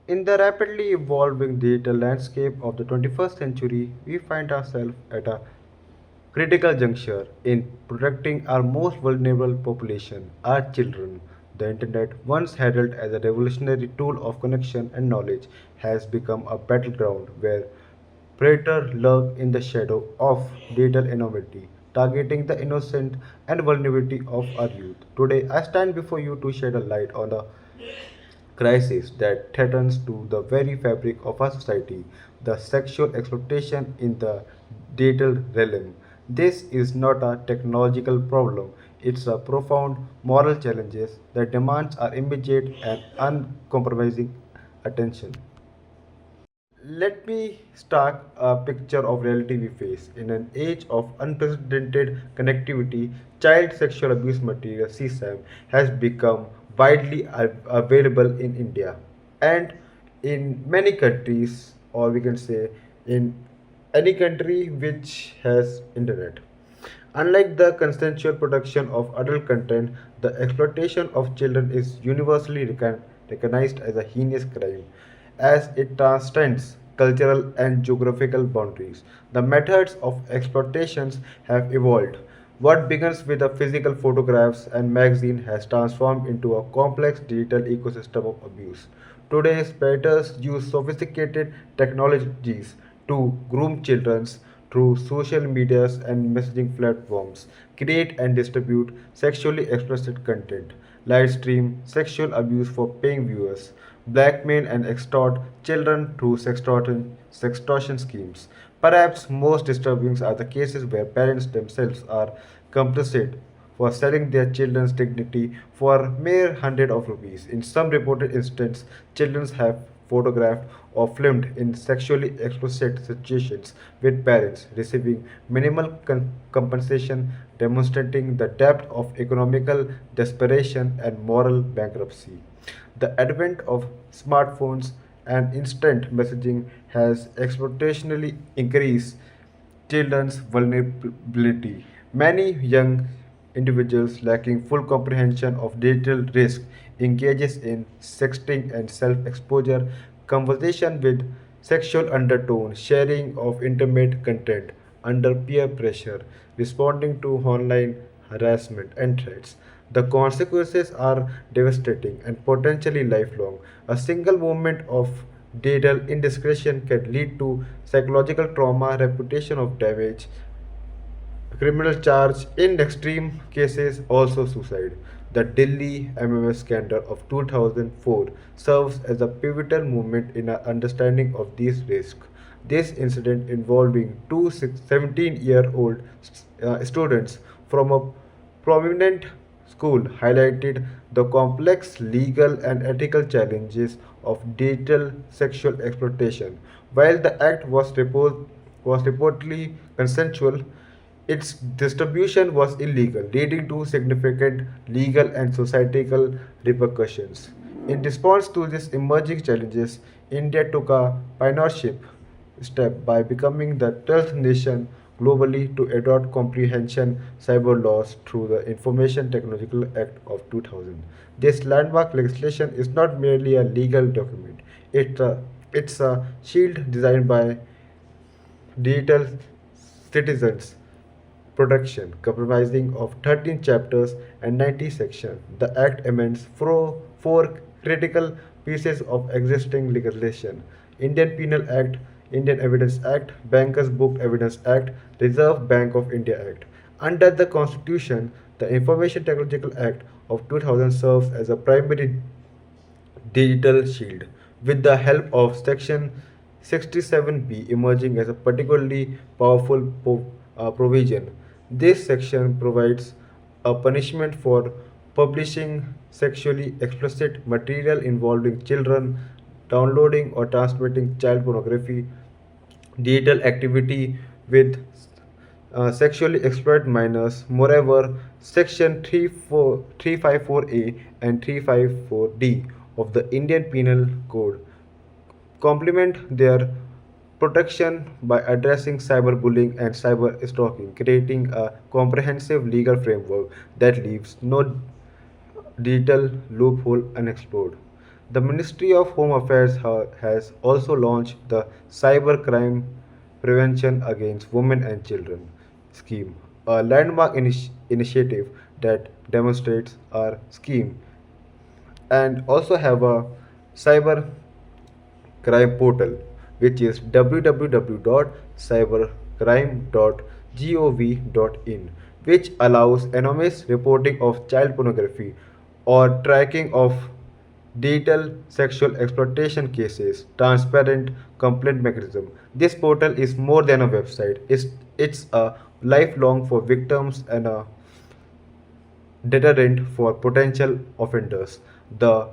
In the rapidly evolving digital landscape of the 21st century, we find ourselves at a critical juncture in protecting our most vulnerable population, our children. The internet, once heralded as a revolutionary tool of connection and knowledge, has become a battleground where predators lurk in the shadow of digital anonymity, targeting the innocent and vulnerability of our youth. Today, I stand before you to shed a light on the crisis that threatens to the very fabric of our society, the sexual exploitation in the digital realm. This is not a technological problem, it's a profound moral challenge that demands our immediate and uncompromising attention. Let me start a picture of reality we face. In an age of unprecedented connectivity, child sexual abuse material (CSAM) has become widely available in India and in many countries, or we can say in any country which has internet. Unlike the consensual production of adult content, the exploitation of children is universally recognized as a heinous crime, as it transcends cultural and geographical boundaries. The methods of exploitations have evolved. What begins with the physical photographs and magazine has transformed into a complex digital ecosystem of abuse. Today's predators use sophisticated technologies to groom children through social medias and messaging platforms, create and distribute sexually explicit content, live stream sexual abuse for paying viewers, blackmail and extort children through sextortion schemes. Perhaps most disturbing are the cases where parents themselves are complicit for selling their children's dignity for mere hundred of rupees. In some reported instances, children have photographed or filmed in sexually explicit situations with parents receiving minimal compensation, demonstrating the depth of economical desperation and moral bankruptcy. The advent of smartphones and instant messaging has exponentially increased children's vulnerability. Many young individuals lacking full comprehension of digital risk engages in sexting and self-exposure, conversation with sexual undertone, sharing of intimate content under peer pressure, responding to online harassment and threats. The consequences are devastating and potentially lifelong. A single moment of digital indiscretion can lead to psychological trauma, reputation of damage, criminal charge, in extreme cases also suicide. The Delhi MMS scandal of 2004 serves as a pivotal moment in our understanding of these risks. This incident involving two 17-year-old students from a prominent school highlighted the complex legal and ethical challenges of digital sexual exploitation. While the act was reportedly consensual, its distribution was illegal, leading to significant legal and societal repercussions. In response to these emerging challenges, India took a pioneership step by becoming the 12th nation globally to adopt comprehension cyber laws through the Information Technological Act of 2000. This landmark legislation is not merely a legal document, it's a shield designed by digital citizens production, comprising of 13 chapters and 90 sections. The Act amends four critical pieces of existing legislation: Indian Penal Act, Indian Evidence Act, Bankers Book Evidence Act, Reserve Bank of India Act. Under the Constitution, the Information Technological Act of 2000 serves as a primary digital shield, with the help of Section 67B emerging as a particularly powerful provision. This section provides a punishment for publishing sexually explicit material involving children, downloading or transmitting child pornography, digital activity with sexually exploit minors. Moreover, Section 354A and 354D of the Indian Penal Code complement their protection by addressing cyberbullying and cyber stalking, creating a comprehensive legal framework that leaves no digital loophole unexplored. The Ministry of Home Affairs has also launched the Cybercrime Prevention Against Women and Children scheme, a landmark initiative that demonstrates our scheme, and also have a cyber crime portal, which is www.cybercrime.gov.in, which allows anonymous reporting of child pornography or tracking of detailed sexual exploitation cases, transparent complaint mechanism. This portal is more than a website. It's a lifelong for victims and a deterrent for potential offenders. The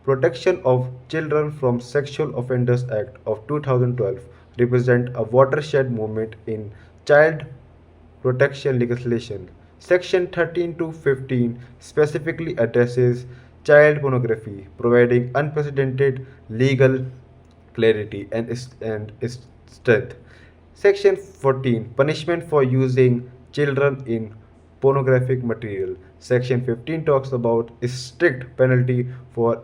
Protection of Children from Sexual Offenders Act of 2012 represents a watershed moment in child protection legislation. Section 13 to 15 specifically addresses child pornography, providing unprecedented legal clarity and strength. Section 14 Punishment for using children in pornographic material. Section 15 talks about strict penalty for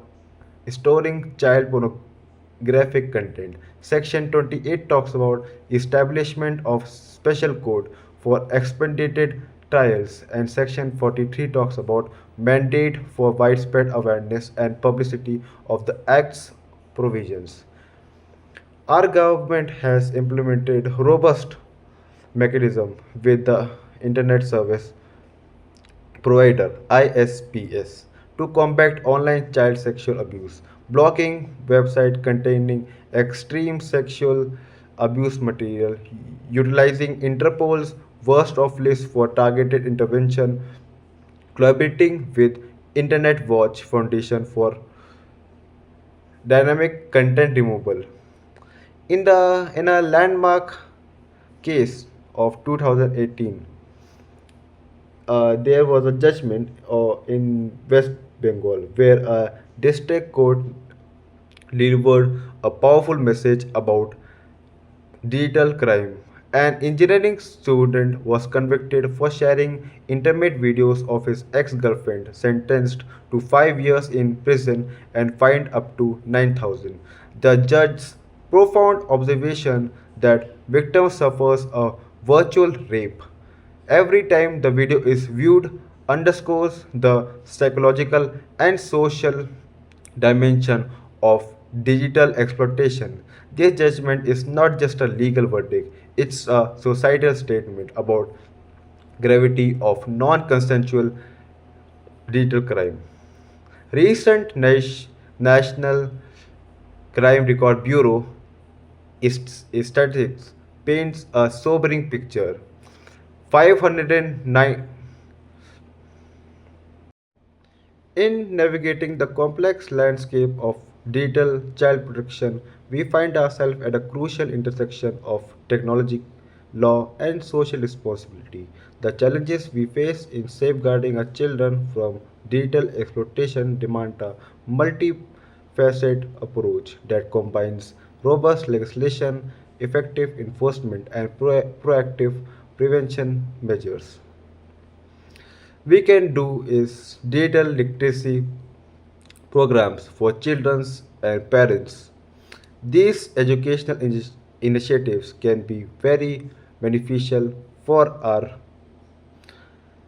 storing child pornographic content. Section 28 talks about establishment of special code for expedited trials, and Section 43 talks about mandate for widespread awareness and publicity of the Act's provisions. Our government has implemented robust mechanism with the Internet Service Provider ISPS to combat online child sexual abuse, blocking websites containing extreme sexual abuse material, utilizing Interpol's worst of list for targeted intervention, collaborating with Internet Watch Foundation for dynamic content removal. In a landmark case of 2018, there was a judgment in West Bengal where a district court delivered a powerful message about digital crime. An engineering student was convicted for sharing intimate videos of his ex girlfriend, sentenced to 5 years in prison and fined up to 9,000. The judge's profound observation that victim suffers a virtual rape every time the video is viewed underscores the psychological and social dimension of digital exploitation. This judgment is not just a legal verdict, it's a societal statement about gravity of non-consensual digital crime. Recent National Crime Record Bureau statistics paints a sobering picture. 509 In navigating the complex landscape of digital child protection, we find ourselves at a crucial intersection of technology, law, and social responsibility. The challenges we face in safeguarding our children from digital exploitation demand a multifaceted approach that combines robust legislation, effective enforcement, and proactive prevention measures we can do is digital literacy programs for children and parents. These educational initiatives can be very beneficial for our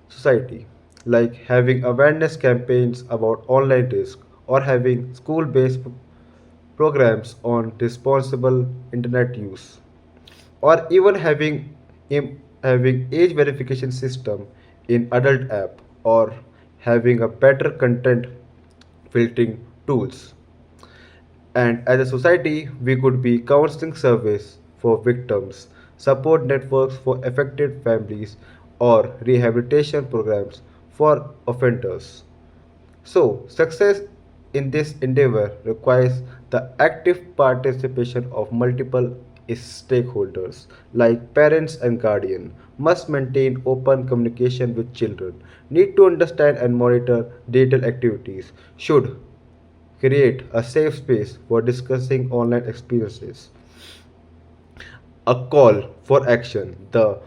society, like having awareness campaigns about online risk or having school based programs on responsible internet use or even having age verification system in adult app or having a better content filtering tools. And as a society, we could be counseling service for victims, support networks for affected families, or rehabilitation programs for offenders. So, success in this endeavor requires the active participation of multiple stakeholders like parents and guardians must maintain open communication with children, need to understand and monitor digital activities, should create a safe space for discussing online experiences, a call for action. The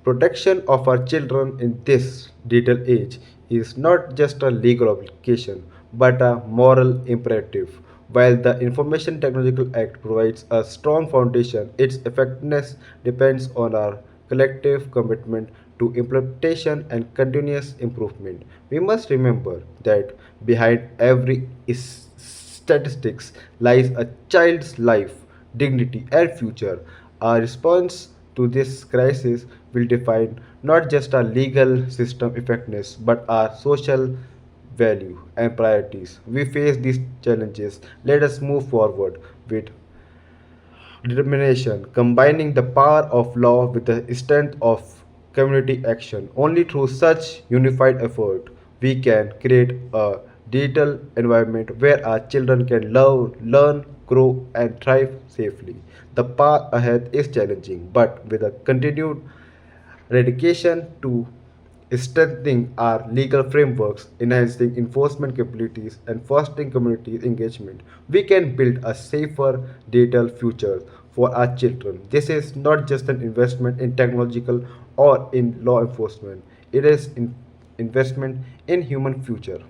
protection of our children in this digital age is not just a legal obligation but a moral imperative. While the Information Technological Act provides a strong foundation, its effectiveness depends on our collective commitment to implementation and continuous improvement. We must remember that behind every statistics lies a child's life, dignity, and future. Our response to this crisis will define not just our legal system effectiveness but our social value and priorities. We face these challenges. Let us move forward with determination, combining the power of law with the strength of community action. Only through such unified effort we can create a digital environment where our children can learn, grow, and thrive safely. The path ahead is challenging, but with a continued dedication to strengthening our legal frameworks, enhancing enforcement capabilities, and fostering community engagement, we can build a safer digital future for our children. This is not just an investment in technological or in law enforcement, it is an investment in human future.